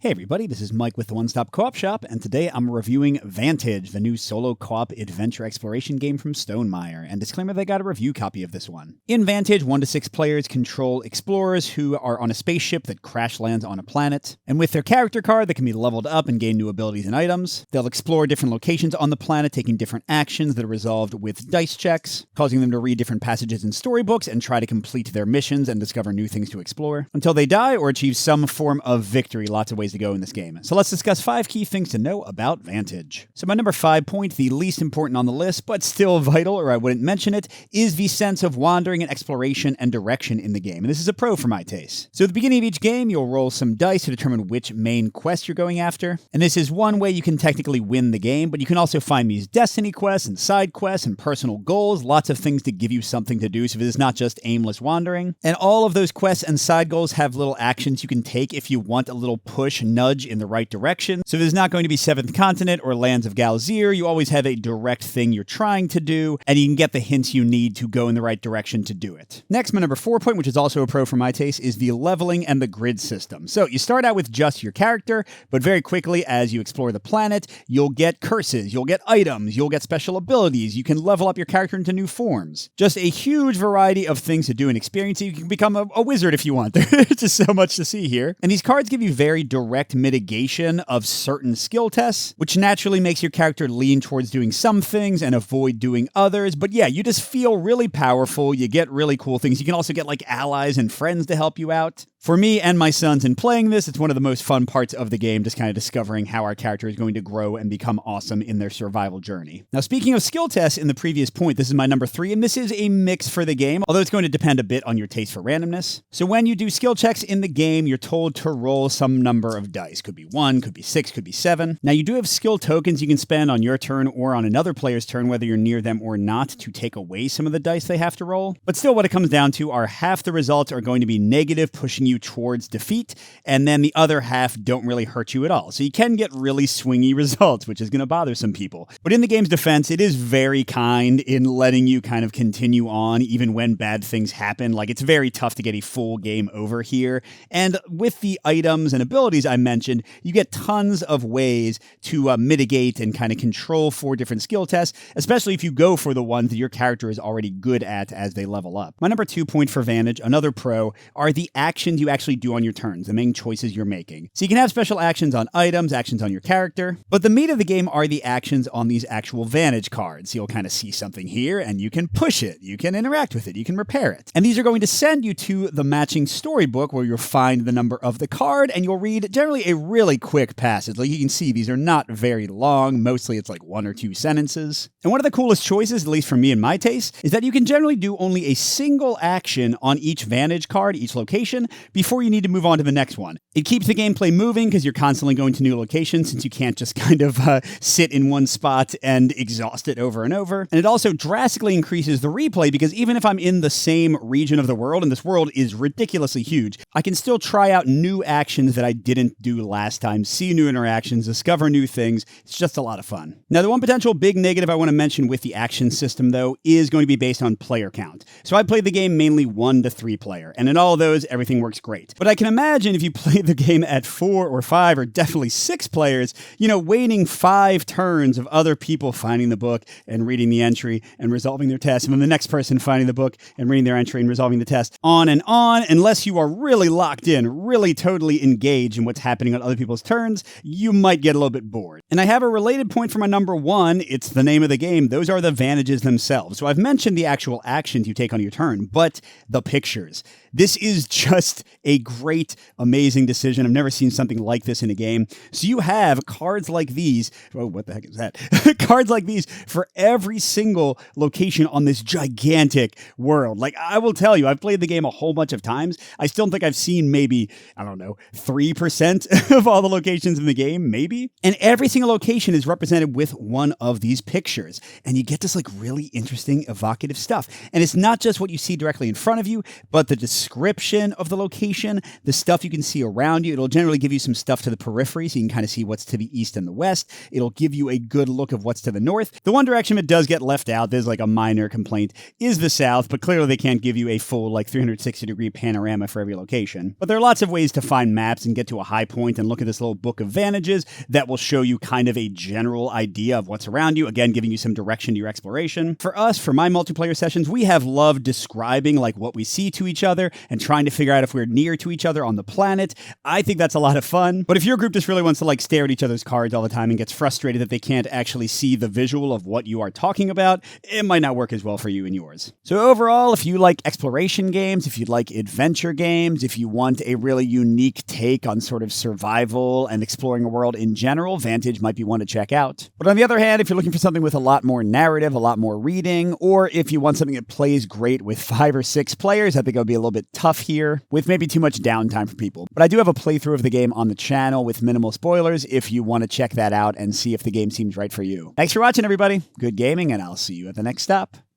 Hey everybody, this is Mike with the One Stop Co-op Shop, and today I'm reviewing Vantage, the new solo co-op adventure exploration game from Stonemaier, and disclaimer, they got a review copy of this one. In Vantage, 1 to 6 players control explorers who are on a spaceship that crash lands on a planet, and with their character card that can be leveled up and gain new abilities and items, they'll explore different locations on the planet, taking different actions that are resolved with dice checks, causing them to read different passages in storybooks and try to complete their missions and discover new things to explore, until they die or achieve some form of victory. Lots of ways to go in this game. So let's discuss 5 key things to know about Vantage. So my number 5 point, the least important on the list, but still vital, or I wouldn't mention it, is the sense of wandering and exploration and direction in the game. And this is a pro for my taste. So at the beginning of each game, you'll roll some dice to determine which main quest you're going after. And this is one way you can technically win the game, but you can also find these destiny quests and side quests and personal goals, lots of things to give you something to do, so it is not just aimless wandering. And all of those quests and side goals have little actions you can take if you want a little push, nudge in the right direction. So there's not going to be Seventh Continent or Lands of Galzir. You always have a direct thing you're trying to do, and you can get the hints you need to go in the right direction to do it. Next, my number 4 point, which is also a pro for my taste, is the leveling and the grid system. So you start out with just your character, but very quickly as you explore the planet, you'll get curses, you'll get items, you'll get special abilities, you can level up your character into new forms. Just a huge variety of things to do and experience. You can become a wizard if you want. There's just so much to see here. And these cards give you very direct mitigation of certain skill tests, which naturally makes your character lean towards doing some things and avoid doing others. But yeah, you just feel really powerful. You get really cool things. You can also get like allies and friends to help you out. For me and my sons in playing this, it's one of the most fun parts of the game, just kind of discovering how our character is going to grow and become awesome in their survival journey. Now, speaking of skill tests in the previous point, this is my number 3, and this is a mix for the game, although it's going to depend a bit on your taste for randomness. So when you do skill checks in the game, you're told to roll some number of dice. Could be 1, could be 6, could be 7. Now, you do have skill tokens you can spend on your turn or on another player's turn, whether you're near them or not, to take away some of the dice they have to roll. But still, what it comes down to are half the results are going to be negative, pushing you towards defeat, and then the other half don't really hurt you at all. So you can get really swingy results, which is going to bother some people. But in the game's defense, it is very kind in letting you kind of continue on even when bad things happen. Like, it's very tough to get a full game over here. And with the items and abilities I mentioned, you get tons of ways to mitigate and kind of control 4 different skill tests, especially if you go for the ones that your character is already good at as they level up. My number 2 point for Vantage, another pro, are the actions you actually do on your turns, the main choices you're making. So you can have special actions on items, actions on your character, but the meat of the game are the actions on these actual Vantage cards. You'll kind of see something here and you can push it, you can interact with it, you can repair it. And these are going to send you to the matching storybook where you'll find the number of the card and you'll read generally a really quick passage. Like you can see, these are not very long. Mostly it's like 1 or 2 sentences. And one of the coolest choices, at least for me and my taste, is that you can generally do only a single action on each Vantage card, each location, before you need to move on to the next one. It keeps the gameplay moving because you're constantly going to new locations, since you can't just kind of sit in one spot and exhaust it over and over. And it also drastically increases the replay because even if I'm in the same region of the world, and this world is ridiculously huge, I can still try out new actions that I didn't do last time, see new interactions, discover new things. It's just a lot of fun. Now, the one potential big negative I want to mention with the action system, though, is going to be based on player count. So I played the game mainly 1 to 3 player, and in all of those, everything works great. But I can imagine if you play the game at 4 or 5 or definitely 6 players, waiting 5 turns of other people finding the book and reading the entry and resolving their test, and then the next person finding the book and reading their entry and resolving the test, on, unless you are really locked in, really totally engaged in what's happening on other people's turns, you might get a little bit bored. And I have a related point for my number 1. It's the name of the game. Those are the Vantages themselves. So I've mentioned the actual actions you take on your turn, but the pictures. This is just a great, amazing decision. I've never seen something like this in a game. So you have cards like these. Oh, what the heck is that? Cards like these for every single location on this gigantic world. Like, I will tell you, I've played the game a whole bunch of times. I still think I've seen maybe, 3% of all the locations in the game, maybe. And every single location is represented with one of these pictures. And you get this like really interesting, evocative stuff. And it's not just what you see directly in front of you, but the description of the location location, the stuff you can see around you. It'll generally give you some stuff to the periphery so you can kind of see what's to the east and the west. It'll give you a good look of what's to the north. The one direction it does get left out, there's like a minor complaint, is the south, but clearly they can't give you a full like 360-degree panorama for every location. But there are lots of ways to find maps and get to a high point and look at this little book of Vantages that will show you kind of a general idea of what's around you, again, giving you some direction to your exploration. For us, for my multiplayer sessions, we have loved describing like what we see to each other and trying to figure out if we're near to each other on the planet. I think that's a lot of fun. But if your group just really wants to like stare at each other's cards all the time and gets frustrated that they can't actually see the visual of what you are talking about, it might not work as well for you and yours. So overall, if you like exploration games, if you like adventure games, if you want a really unique take on sort of survival and exploring a world in general, Vantage might be one to check out. But on the other hand, if you're looking for something with a lot more narrative, a lot more reading, or if you want something that plays great with 5 or 6 players, I think it would be a little bit tough here, with maybe too much downtime for people. But I do have a playthrough of the game on the channel with minimal spoilers if you want to check that out and see if the game seems right for you. Thanks for watching, everybody. Good gaming, and I'll see you at the next stop.